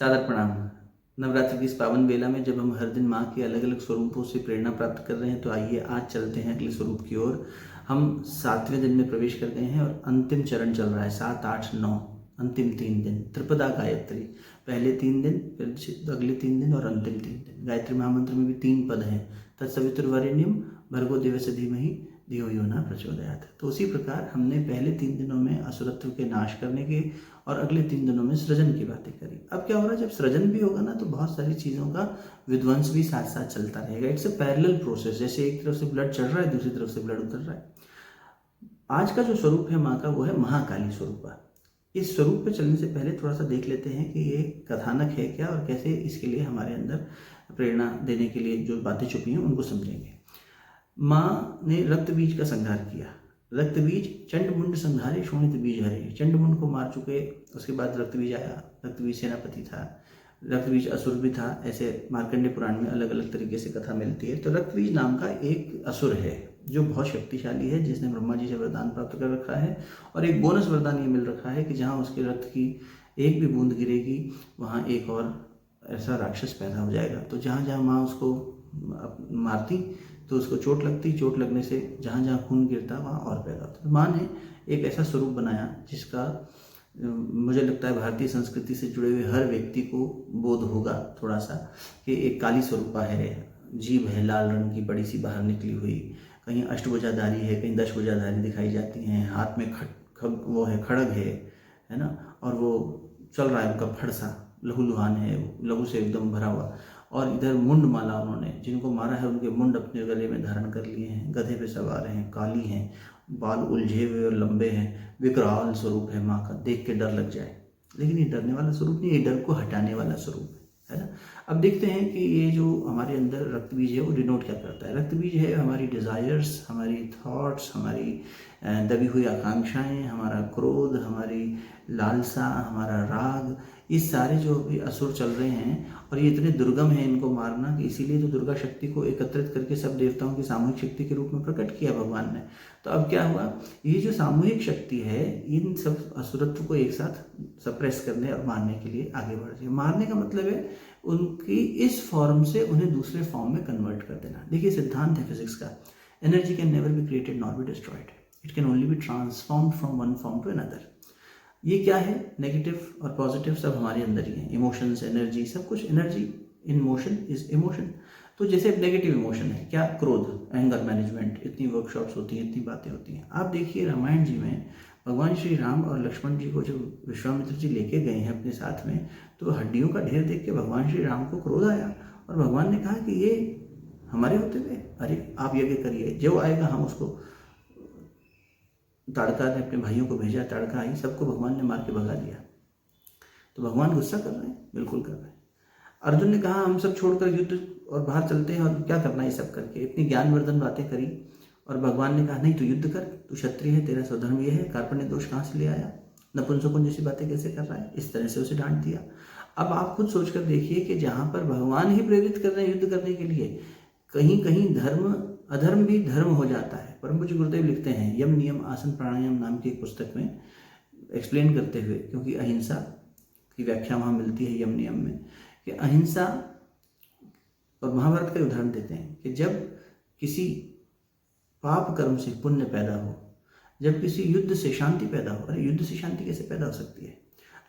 सादर प्रणाम। नवरात्रि की इस पावन बेला में जब हम हर दिन माँ के अलग अलग स्वरूपों से प्रेरणा प्राप्त कर रहे हैं, तो आइए आज चलते हैं अगले स्वरूप की ओर। हम 7वें दिन में प्रवेश कर गए हैं और अंतिम चरण चल रहा है, 7, 8, 9, अंतिम 3 दिन त्रिपदा गायत्री। पहले 3 दिन, फिर अगले 3 दिन और अंतिम 3 दिन। गायत्री महामंत्र में भी 3 पद हैं, तत्सवितुर्वरेण्यम भर्गो देवस्य धीमहि धियो यो न प्रचोदयात्। तो उसी प्रकार हमने पहले 3 दिनों में असुरत्व के नाश करने के और अगले 3 दिनों में सृजन की बातें करी। अब क्या हो रहा है, जब सृजन भी होगा ना, तो बहुत सारी चीज़ों का विध्वंस भी साथ साथ चलता रहेगा। इट्स अ पैरेलल प्रोसेस, जैसे एक तरफ से ब्लड चढ़ रहा है, दूसरी तरफ से ब्लड उतर रहा है। आज का जो स्वरूप है माँ का, वो है महाकाली स्वरूप। इस स्वरूप पे चलने से पहले थोड़ा सा देख लेते हैं कि ये कथानक है क्या और कैसे इसके लिए हमारे अंदर प्रेरणा देने के लिए जो बातें छुपी हैं उनको समझेंगे। माँ ने रक्त बीज का संहार किया। रक्त बीज चंड मुंड संहारे शोणित बीज हरे। चंड मुंड को मार चुके, उसके बाद रक्त बीज आया। रक्त बीज सेनापति था, रक्त बीज असुर भी था। ऐसे मार्कंडेय पुराण में अलग अलग तरीके से कथा मिलती है। तो रक्त बीज नाम का एक असुर है जो बहुत शक्तिशाली है, जिसने ब्रह्मा जी से वरदान प्राप्त कर रखा है। और एक बोनस वरदान ये मिल रखा है कि जहाँ उसके रक्त की एक भी बूंद गिरेगी, वहाँ एक और ऐसा राक्षस पैदा हो जाएगा। तो जहाँ जहाँ माँ उसको मारती तो उसको चोट लगती, चोट लगने से जहाँ जहाँ खून गिरता वहाँ और पैदा होता। तो माँ ने एक ऐसा स्वरूप बनाया जिसका मुझे लगता है भारतीय संस्कृति से जुड़े हुए हर व्यक्ति को बोध होगा थोड़ा सा, कि एक काली स्वरूपा है, जीभ है लाल रंग की बड़ी सी बाहर निकली हुई, कहीं अष्टभुजाधारी है, कहीं 10 भुजाधारी दिखाई जाती हैं, हाथ में वो है, खड़ग है ना, और वो चल रहा है उनका फड़सा, लहूलुहान है, लहू से एकदम भरा हुआ। और इधर मुंड माला, उन्होंने जिनको मारा है उनके मुंड अपने गले में धारण कर लिए हैं, गधे पे सवार हैं, काली हैं, बाल उलझे हुए और लंबे हैं, विकराल स्वरूप है माँ का, देख के डर लग जाए। लेकिन ये डरने वाला स्वरूप नहीं, ये डर को हटाने वाला स्वरूप है ना। अब देखते हैं कि ये जो हमारे अंदर रक्त बीज है वो डिनोट क्या करता है। रक्त बीज है हमारी डिज़ायर्स, हमारी थॉट्स, हमारी दबी हुई आकांक्षाएं, हमारा क्रोध, हमारी लालसा, हमारा राग। ये सारे जो भी असुर चल रहे हैं, और ये इतने दुर्गम है इनको मारना कि इसीलिए तो दुर्गा शक्ति को एकत्रित करके सब देवताओं की सामूहिक शक्ति के रूप में प्रकट किया भगवान ने। तो अब क्या हुआ, ये जो सामूहिक शक्ति है इन सब असुरत्व को एक साथ सप्रेस करने और मारने के लिए आगे बढ़ रही है। मारने का मतलब है उनकी इस फॉर्म से उन्हें दूसरे फॉर्म में कन्वर्ट कर देना। देखिए सिद्धांत है फिजिक्स का, energy can never be created not be destroyed, it can only be transformed from one form to another. ये क्या है, नेगेटिव और पॉजिटिव सब हमारे अंदर ही है। इमोशंस, एनर्जी, सब कुछ energy in motion is emotion. तो जैसे नेगेटिव इमोशन है क्या, क्रोध, एंगर मैनेजमेंट, इतनी वर्कशॉप्स होती हैं, इतनी बातें होती हैं। आप देखिए रामायण जी में भगवान श्री राम और लक्ष्मण जी को जब विश्वामित्र जी लेके गए हैं अपने साथ में, तो हड्डियों का ढेर देख के भगवान श्री राम को क्रोध आया और भगवान ने कहा कि ये हमारे होते हुए, अरे आप यज्ञ करिए, जो आएगा हम उसको। ताड़का ने अपने भाइयों को भेजा, ताड़का आई, सबको भगवान ने मार के भगा दिया। तो भगवान गुस्सा कर रहे हैं, बिल्कुल कर रहे हैं। अर्जुन ने कहा हम सब छोड़कर युद्ध और बाहर चलते हैं, और क्या करना है सब करके, इतनी ज्ञानवर्धन बातें करी। और भगवान ने कहा नहीं तू युद्ध कर, तू क्षत्रिय है, तेरा स्वधर्म ये है, कार्पण्य दोष कहाँ से ले आया, नपुंसकों जैसी बातें कैसे कर रहा है। इस तरह से उसे डांट दिया। अब आप खुद सोचकर देखिए कि जहाँ पर भगवान ही प्रेरित कर रहे हैं युद्ध करने के लिए, कहीं कहीं धर्म अधर्म भी धर्म हो जाता है। परम पूज्य गुरुदेव लिखते हैं यम नियम आसन प्राणायाम नाम की एक पुस्तक में एक्सप्लेन करते हुए, क्योंकि अहिंसा की व्याख्या वहाँ मिलती है यम नियम में, कि अहिंसा, और महाभारत का उदाहरण देते हैं कि जब किसी पाप कर्म से पुण्य पैदा हो, जब किसी युद्ध से शांति पैदा हो। अरे युद्ध से शांति कैसे पैदा हो सकती है,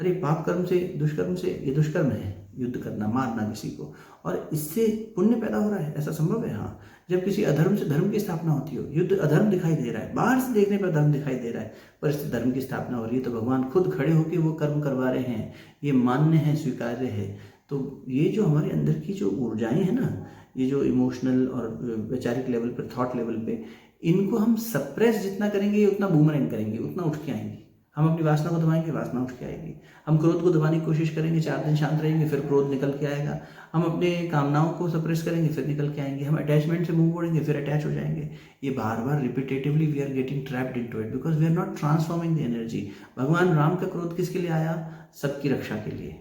अरे पाप कर्म से, दुष्कर्म से, ये दुष्कर्म है युद्ध करना, मारना किसी को, और इससे पुण्य पैदा हो रहा है, ऐसा संभव है। हाँ, जब किसी अधर्म से धर्म की स्थापना होती हो, युद्ध अधर्म दिखाई दे रहा है, बाहर से देखने पर धर्म दिखाई दे रहा है, पर इससे धर्म की स्थापना हो रही है, तो भगवान खुद खड़े होकर वो कर्म करवा रहे हैं, ये मान्य है, स्वीकार्य है। तो ये जो हमारे अंदर की जो ऊर्जाएं हैं ना, ये जो इमोशनल और वैचारिक लेवल पर, थॉट लेवल पे, इनको हम सप्रेस जितना करेंगे ये उतना बूमरैंग करेंगे, उतना उठ के आएंगी। हम अपनी वासना को दबाएंगे, वासना उठ के आएगी। हम क्रोध को दबाने की कोशिश करेंगे, 4 दिन शांत रहेंगे, फिर क्रोध निकल के आएगा। हम अपने कामनाओं को सप्रेस करेंगे, फिर निकल के आएंगे। हम अटैचमेंट से मुंह मोड़ेंगे, फिर अटैच हो जाएंगे। ये बार बार repetitively we are getting trapped into it because we are not transforming the energy. भगवान राम का क्रोध किसके लिए आया, सबकी रक्षा के लिए।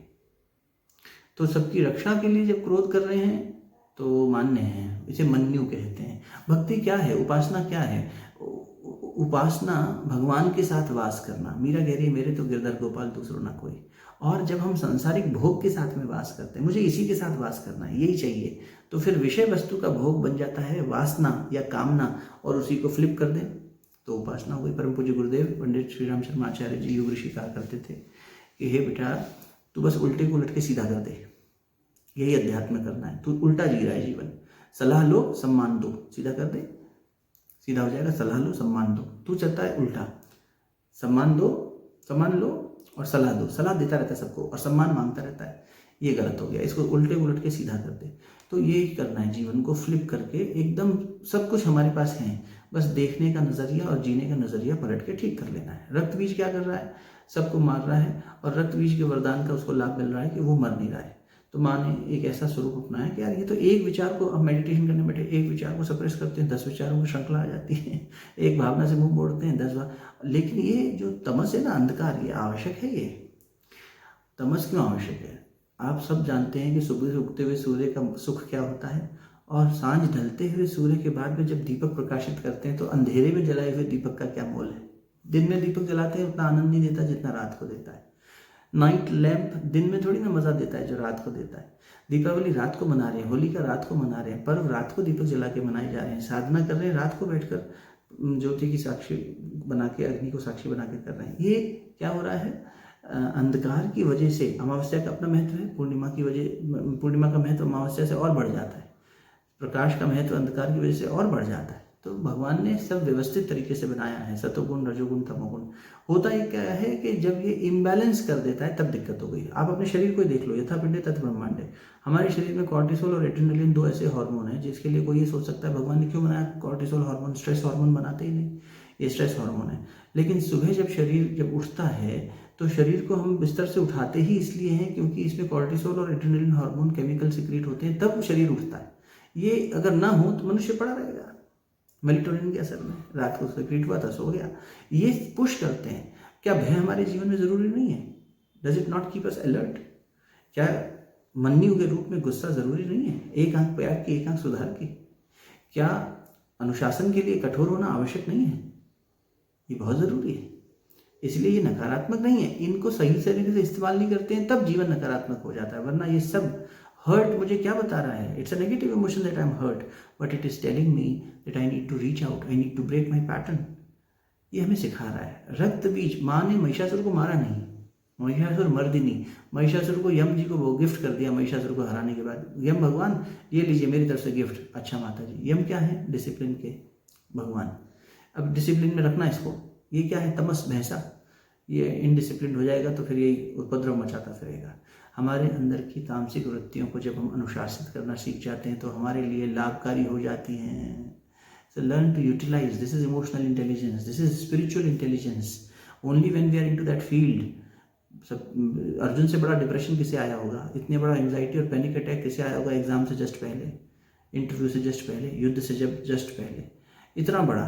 तो सबकी रक्षा के लिए जब क्रोध कर रहे हैं तो मान्य है, इसे मन्यु कहते हैं। भक्ति क्या है, उपासना क्या है? उपासना भगवान के साथ वास करना। मीरा कह रही है मेरे तो गिरधर गोपाल दूसरों ना कोई। और जब हम सांसारिक भोग के साथ में वास करते हैं, मुझे इसी के साथ वास करना है, यही चाहिए, तो फिर विषय वस्तु का भोग बन जाता है वासना या कामना, और उसी को फ्लिप कर दें तो उपासना हो गई। परम पूज्य गुरुदेव पंडित श्री राम शर्मा आचार्य जी योग ऋषि कहा करते थे कि हे बेटा, तू बस उल्टे को उलट के सीधा कर दे, यही अध्यात्म करना है। तू उल्टा जी रहा है जीवन। सलाह लो, सम्मान दो, सीधा कर दे, सीधा हो जाएगा। सलाह लो, सम्मान दो। तू चलता है उल्टा, सम्मान दो, सम्मान लो और सलाह दो, सलाह देता रहता है सबको और सम्मान मांगता रहता है, ये गलत हो गया। इसको उल्टे उलट के सीधा कर दे। तो ये करना है, जीवन को फ्लिप करके एकदम सब कुछ हमारे पास है, बस देखने का नज़रिया और जीने का नज़रिया पलट के ठीक कर लेना है। रक्त बीज क्या कर रहा है? सबको मार रहा है, और रक्त बीज के वरदान का उसको लाभ मिल रहा है कि वो मर नहीं रहा है। तो माँ ने एक ऐसा स्वरूप अपनाया कि यार ये तो एक विचार को, अब मेडिटेशन करने बैठे एक विचार को सप्रेस करते हैं, 10 विचारों की श्रृंखला आ जाती है, एक भावना से मुंह मोड़ते हैं 10 बार। लेकिन ये जो तमस है ना, अंधकार, ये आवश्यक है। ये तमस क्यों आवश्यक है? आप सब जानते हैं कि सुबह से उगते हुए सूर्य का सुख क्या होता है, और सांझ ढलते हुए सूर्य के बाद में जब दीपक प्रकाशित करते हैं तो अंधेरे में जलाए हुए दीपक का क्या मोल है? दिन में दीपक जलाते हैं उतना आनंद नहीं देता जितना रात को देता है। नाइट लैंप दिन में थोड़ी ना मज़ा देता है जो रात को देता है। दीपावली रात को मना रहे हैं, होली का रात को मना रहे हैं, पर्व रात को दीपक जला के मनाए जा रहे हैं, साधना कर रहे हैं रात को बैठकर, ज्योति की साक्षी बना के, अग्नि को साक्षी बना के कर रहे हैं। ये क्या हो रहा है? अंधकार की वजह से अमावस्या का अपना महत्व है, पूर्णिमा का महत्व अमावस्या से और बढ़ जाता है, प्रकाश का महत्व अंधकार की वजह से और बढ़ जाता है। तो भगवान ने सब व्यवस्थित तरीके से बनाया है, सतोगुण, रजोगुण, तमोगुण। होता ही क्या है कि जब ये इम्बैलेंस कर देता है तब दिक्कत हो गई। आप अपने शरीर को देख लो, यथा पिंडे तथा ब्रह्मांडे। हमारे शरीर में कॉर्टिसोल और एड्रेनलिन, 2 ऐसे हार्मोन हैं जिसके लिए कोई ये सोच सकता है भगवान ने क्यों बनाया कॉर्टिसोल हार्मोन? स्ट्रेस हार्मोन बनाते ही नहीं, ये स्ट्रेस हार्मोन है। लेकिन सुबह जब शरीर जब उठता है तो शरीर को हम बिस्तर से उठाते ही इसलिए हैं क्योंकि इसमें कॉर्टिसोल और एड्रेनलिन हार्मोन केमिकल सिक्रीट होते हैं, तब शरीर उठता है। ये अगर ना हो तो मनुष्य पड़ा रहेगा मेलाटोनिन के असर में, रात को सिक्रीट हुआ था, सो गया। ये पुश करते हैं। क्या भय हमारे जीवन में जरूरी नहीं है? Does it not keep us alert? क्या मन्यु के रूप में गुस्सा जरूरी नहीं है? एक आंख प्यार की, एक आंख सुधार की। क्या अनुशासन के लिए कठोर होना आवश्यक नहीं है? ये बहुत जरूरी है। इसलिए ये नकारात्मक नहीं है। इनको सही तरीके से इस्तेमाल नहीं करते हैं तब जीवन नकारात्मक हो जाता है। वरना ये सब हर्ट मुझे क्या बता रहा है? It's a negative emotion that I am hurt, but it is telling me that I need to reach out, I need to break my pattern. ये हमें सिखा रहा है। रक्त बीज, माँ ने महिषासुर को मारा नहीं, महिषासुर मर्दिनी, महिषासुर को यम जी को वो गिफ्ट कर दिया महिषासुर को हराने के बाद। यम भगवान ये लीजिए मेरी तरफ से गिफ्ट। अच्छा माता जी, यम क्या है? डिसिप्लिन के भगवान। अब डिसिप्लिन में रखना इसको। ये क्या है? तमस, भैंसा। ये इनडिसिप्लिन हो जाएगा तो फिर यही उपद्रव मचाता फिरेगा। हमारे अंदर की तामसिक वृत्तियों को जब हम अनुशासित करना सीख जाते हैं तो हमारे लिए लाभकारी हो जाती हैं। So learn to utilize. This is emotional intelligence. This is spiritual intelligence. Only when we are into that field. सब अर्जुन से बड़ा डिप्रेशन किसे आया होगा? इतने बड़ा एंजाइटी और पैनिक अटैक किसे आया होगा? एग्जाम से जस्ट पहले, इंटरव्यू से जस्ट पहले, युद्ध से जब जस्ट पहले। इतना बड़ा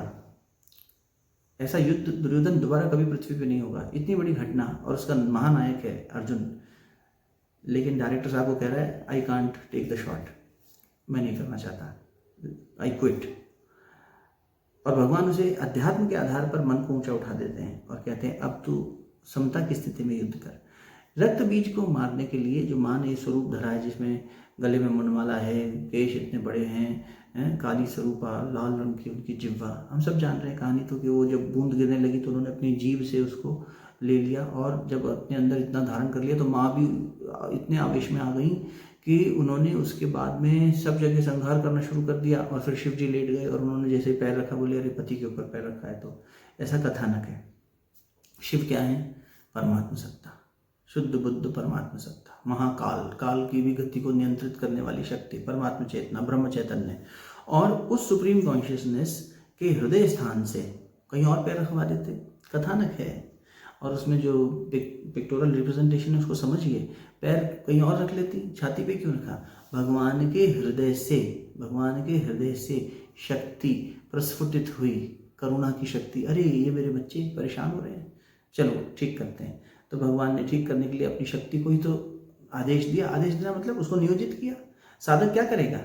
ऐसा युद्ध दुर्योधन दोबारा कभी पृथ्वी पे नहीं होगा। इतनी बड़ी घटना, और उसका महानायक है अर्जुन। लेकिन डायरेक्टर साहब को कह रहा है I can't take the shot, मैं नहीं करना चाहता, आई क्विट। और भगवान उसे अध्यात्म के आधार पर मन को ऊंचा उठा देते हैं और कहते हैं अब तू समता की स्थिति में युद्ध कर। रक्त बीज को मारने के लिए जो माँ ने स्वरूप धरा है, जिसमें गले में मुंडमाला है, केश इतने बड़े हैं, काली स्वरूपा, लाल रंग की उनकी जिह्वा। हम सब जान रहे हैं कहानी तो कि वो जब बूंद गिरने लगी तो उन्होंने अपनी जीभ से उसको ले लिया, और जब अपने अंदर इतना धारण कर लिया तो माँ भी इतने आवेश में आ गई कि उन्होंने उसके बाद में सब जगह संहार करना शुरू कर दिया। और फिर शिव जी लेट गए और उन्होंने जैसे पैर रखा, बोले अरे पति के ऊपर पैर रखा है। तो ऐसा कथानक है। शिव क्या है? परमात्मा सत्ता, शुद्ध बुद्ध परमात्मा सत्ता, महाकाल, काल की भी गति को नियंत्रित करने वाली शक्ति, परमात्मा चेतना, ब्रह्म चैतन्य। और उस सुप्रीम कॉन्शियसनेस के हृदय स्थान से कहीं और पैर रखवा देते। कथानक है, और उसमें जो पिक्टोरल रिप्रेजेंटेशन है उसको समझिए। पैर कहीं और रख लेती, छाती पे क्यों रखा? भगवान के हृदय से, भगवान के हृदय से शक्ति प्रस्फुटित हुई, करुणा की शक्ति। अरे ये मेरे बच्चे परेशान हो रहे हैं, चलो ठीक करते हैं। तो भगवान ने ठीक करने के लिए अपनी शक्ति को ही तो आदेश दिया। आदेश देना मतलब उसको नियोजित किया। साधक क्या करेगा?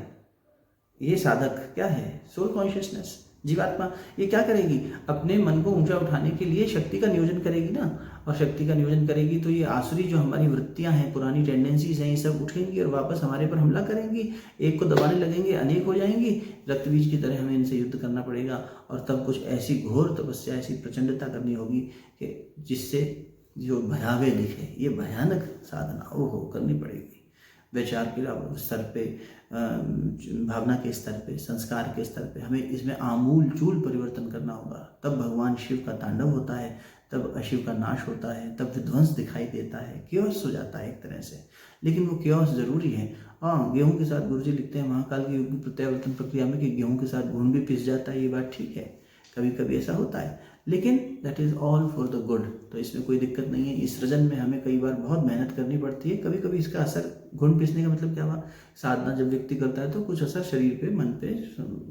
ये साधक क्या है? सोल कॉन्शियसनेस, जीवात्मा। ये क्या करेगी? अपने मन को ऊंचा उठाने के लिए शक्ति का नियोजन करेगी ना, और शक्ति का नियोजन करेगी तो ये आसुरी जो हमारी वृत्तियां हैं, पुरानी टेंडेंसीज हैं, ये सब उठेंगी और वापस हमारे पर हमला करेंगी। एक को दबाने लगेंगे, अनेक हो जाएंगी। रक्त बीज की तरह हमें इनसे युद्ध करना पड़ेगा, और तब कुछ ऐसी घोर तपस्या, ऐसी प्रचंडता करनी होगी कि जिससे जो भयावह दिखे। ये भयानक साधना वो करनी पड़ेगी। विचार के स्तर पे, भावना के स्तर पे, संस्कार के स्तर पे हमें इसमें आमूल चूल परिवर्तन करना होगा। तब भगवान शिव का तांडव होता है, तब अशिव का नाश होता है, तब विध्वंस दिखाई देता है, क्योस हो जाता है एक तरह से। लेकिन वो क्योस जरूरी है। हाँ, गेहूं के साथ गुरुजी लिखते हैं महाकाल की युग प्रत्यावर्तन प्रक्रिया में कि गेहूं के साथ घुन भी पिस जाता है। ये बात ठीक है, कभी कभी ऐसा होता है, लेकिन that is all for the good. तो इसमें कोई दिक्कत नहीं है। इस सृजन में हमें कई बार बहुत मेहनत करनी पड़ती है। कभी कभी इसका असर, घुन पिसने का मतलब क्या हुआ? साधना जब व्यक्ति करता है तो कुछ असर शरीर पे, मन पे,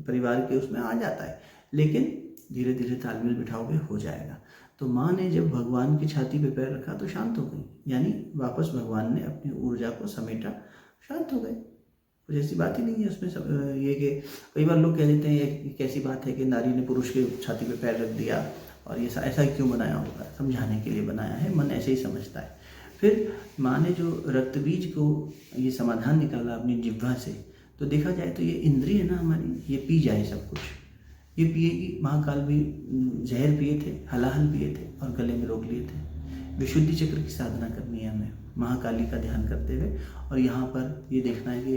परिवार के उसमें आ जाता है, लेकिन धीरे धीरे तालमेल बिठाओगे हो जाएगा। तो माँ ने जब भगवान की छाती पे पैर रखा तो शांत हो गई, यानी वापस भगवान ने अपनी ऊर्जा को समेटा, शांत हो गए। कुछ ऐसी बात ही नहीं है उसमें। सब ये कि कई बार लोग कह देते हैं ये कैसी बात है कि नारी ने पुरुष के छाती पे पैर रख दिया, और ये ऐसा ही क्यों बनाया होगा? समझाने के लिए बनाया है, मन ऐसे ही समझता है। फिर माँ ने जो रक्त बीज को ये समाधान निकाला अपनी जिह्वा से, तो देखा जाए तो ये इंद्रिय है ना हमारी, ये पी जाए सब कुछ, ये पिएगी। महाकाल भी जहर पिए थे, हलाहल पिए थे और गले में रोक लिए थे। विशुद्धि चक्र की साधना करनी है हमें, महाकाली का ध्यान करते हुए। और यहाँ पर ये देखना है कि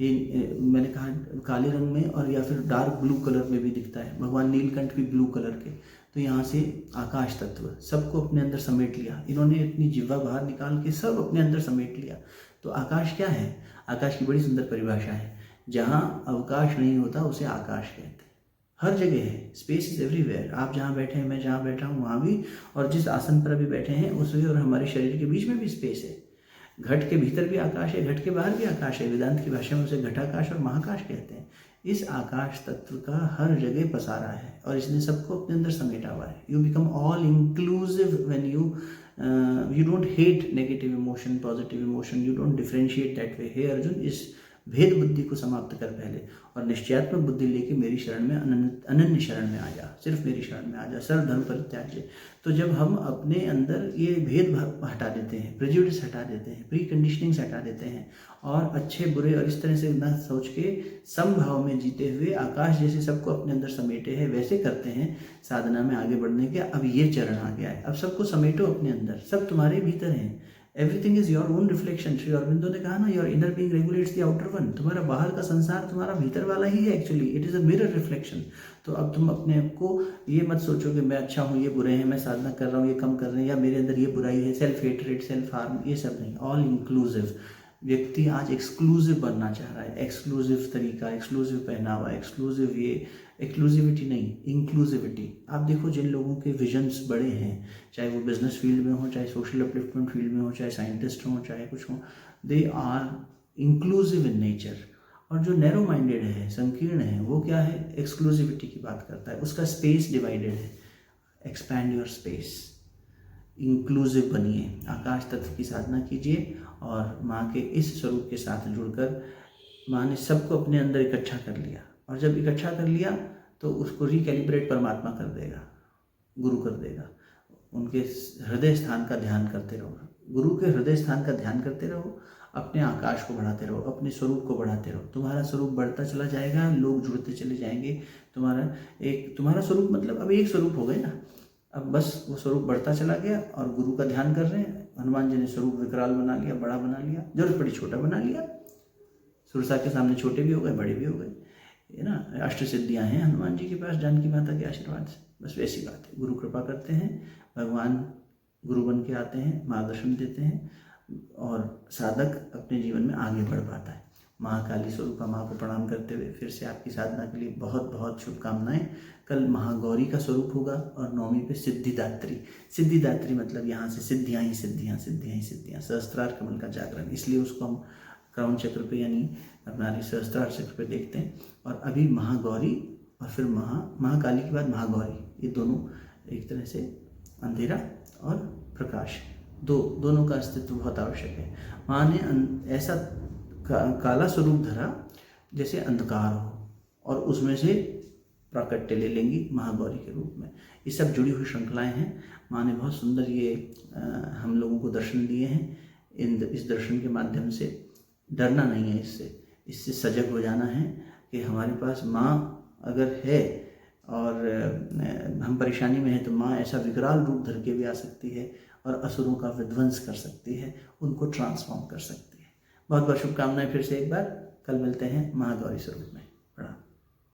ये मैंने कहा काले रंग में और या फिर डार्क ब्लू कलर में भी दिखता है। भगवान नीलकंठ भी ब्लू कलर के। तो यहाँ से आकाश तत्व सबको अपने अंदर समेट लिया इन्होंने, अपनी जिह्वा बाहर निकाल के सब अपने अंदर समेट लिया। तो आकाश क्या है? आकाश की बड़ी सुंदर परिभाषा है। जहाँ अवकाश नहीं होता उसे आकाश कहते हैं। हर जगह है, स्पेस इज एवरीवेयर। आप जहाँ बैठे हैं, मैं जहाँ बैठा हूँ वहाँ भी, और जिस आसन पर अभी बैठे हैं उसमें और हमारे शरीर के बीच में भी स्पेस है। घट के भीतर भी आकाश है, घट के बाहर भी आकाश है। वेदांत की भाषा में उसे घटाकाश और महाकाश कहते हैं। इस आकाश तत्व का हर जगह पसारा है और इसने सबको अपने अंदर समेटा हुआ है। You become all inclusive when you don't hate negative emotion, positive emotion, you don't differentiate that way. हे अर्जुन, इस भेद बुद्धि को समाप्त कर पहले, और निश्चयात्मक बुद्धि लेके मेरी शरण में, अनन्य शरण में आ जा, सिर्फ मेरी शरण में आ जा, सर्व धर्म परित्याज्य। तो जब हम अपने अंदर ये भेद हटा देते हैं, प्रेजुडिस हटा देते हैं, प्री कंडीशनिंग्स हटा देते हैं, और अच्छे बुरे और इस तरह से ना सोच के समभाव में जीते हुए आकाश जैसे सबको अपने अंदर समेटे हैं, वैसे करते हैं साधना में आगे बढ़ने के। अब ये चरण आ गया है, अब सबको समेटो अपने अंदर, सब तुम्हारे भीतर हैं। Everything is your own reflection. Shri Aurobindo ने कहा ना, your inner being regulates the outer one. तुम्हारा बाहर का संसार तुम्हारा भीतर वाला ही है actually, it is a mirror reflection. तो अब तुम अपने आप को ये मत सोचो कि मैं अच्छा हूँ, ये बुरे हैं, मैं साधना कर रहा हूँ, ये कम कर रहे हैं, या मेरे अंदर ये बुराई है, सेल्फ हेटरेट, सेल्फ हार्म, ये सब नहीं। All inclusive. व्यक्ति आज एक्सक्लूसिव बनना चाह रहा है, एक्सक्लूसिव तरीका, एक्सक्लूसिव पहनावा, एक्सक्लूसिव ये, एक्सक्लूसिविटी नहीं, इंक्लूसिविटी। आप देखो जिन लोगों के विजन्स बड़े हैं, चाहे वो बिजनेस फील्ड में हो, चाहे सोशल अपलिफ्टमेंट फील्ड में हो, चाहे साइंटिस्ट हो, चाहे कुछ हो, they are inclusive in nature. और जो नैरो माइंडेड है, संकीर्ण है, वो क्या है? एक्सक्लूसिविटी की बात करता है। उसका स्पेस डिवाइडेड है। एक्सपैंड योर स्पेस, इंक्लूसिव बनिए, आकाश तत्व की साधना कीजिए, और माँ के इस स्वरूप के साथ जुड़कर माँ ने सबको अपने अंदर इकट्ठा कर लिया। और जब इकट्ठा कर लिया तो उसको रिकैलिब्रेट परमात्मा कर देगा, गुरु कर देगा। उनके हृदय स्थान का ध्यान करते रहो, गुरु के हृदय स्थान का ध्यान करते रहो, अपने आकाश को बढ़ाते रहो, अपने स्वरूप को बढ़ाते रहो। तुम्हारा स्वरूप बढ़ता चला जाएगा, लोग जुड़ते चले जाएंगे। तुम्हारा स्वरूप मतलब अब एक स्वरूप हो गए ना, अब बस वो स्वरूप बढ़ता चला गया और गुरु का ध्यान कर रहे हैं। हनुमान जी ने स्वरूप विकराल बना लिया, बड़ा बना लिया, जरूरत पड़ी छोटा बना लिया। सुरसा के सामने छोटे भी हो गए, बड़े भी हो गए, है ना। अष्ट सिद्धियाँ हैं हनुमान जी के पास, जानकी माता के आशीर्वाद से। बस वैसी बात है, गुरु कृपा करते हैं, भगवान गुरु बन के आते हैं, मार्गदर्शन देते हैं, और साधक अपने जीवन में आगे बढ़ पाता है। महाकाली स्वरूपा माँ को प्रणाम करते हुए फिर से आपकी साधना के लिए बहुत बहुत शुभकामनाएं। कल महागौरी का स्वरूप होगा, और नौमी पे सिद्धिदात्री। सिद्धिदात्री मतलब यहाँ से सिद्धियाँ ही सिद्धियाँ, सिद्धियाँ ही सिद्धियाँ, सहस्त्रार कमल का जागरण, इसलिए उसको हम क्राउन चक्र पे यानी अपना सहस्त्रार चक्र पे देखते हैं। और अभी महागौरी और फिर महाकाली के बाद महागौरी, ये दोनों एक तरह से अंधेरा और प्रकाश, दोनों का अस्तित्व बहुत आवश्यक है। माँ ने ऐसा काला स्वरूप धरा जैसे अंधकार हो, और उसमें से प्राकट्य ले लेंगी महागौरी के रूप में। ये सब जुड़ी हुई श्रृंखलाएं हैं। माँ ने बहुत सुंदर ये हम लोगों को दर्शन दिए हैं। इस दर्शन के माध्यम से डरना नहीं है, इससे सजग हो जाना है कि हमारे पास माँ अगर है और हम परेशानी में हैं तो माँ ऐसा विकराल रूप धर के भी आ सकती है और असुरों का विध्वंस कर सकती है, उनको ट्रांसफॉर्म कर सकती है। बहुत बहुत शुभकामनाएं फिर से एक बार। कल मिलते हैं महागौरी स्वरूप में।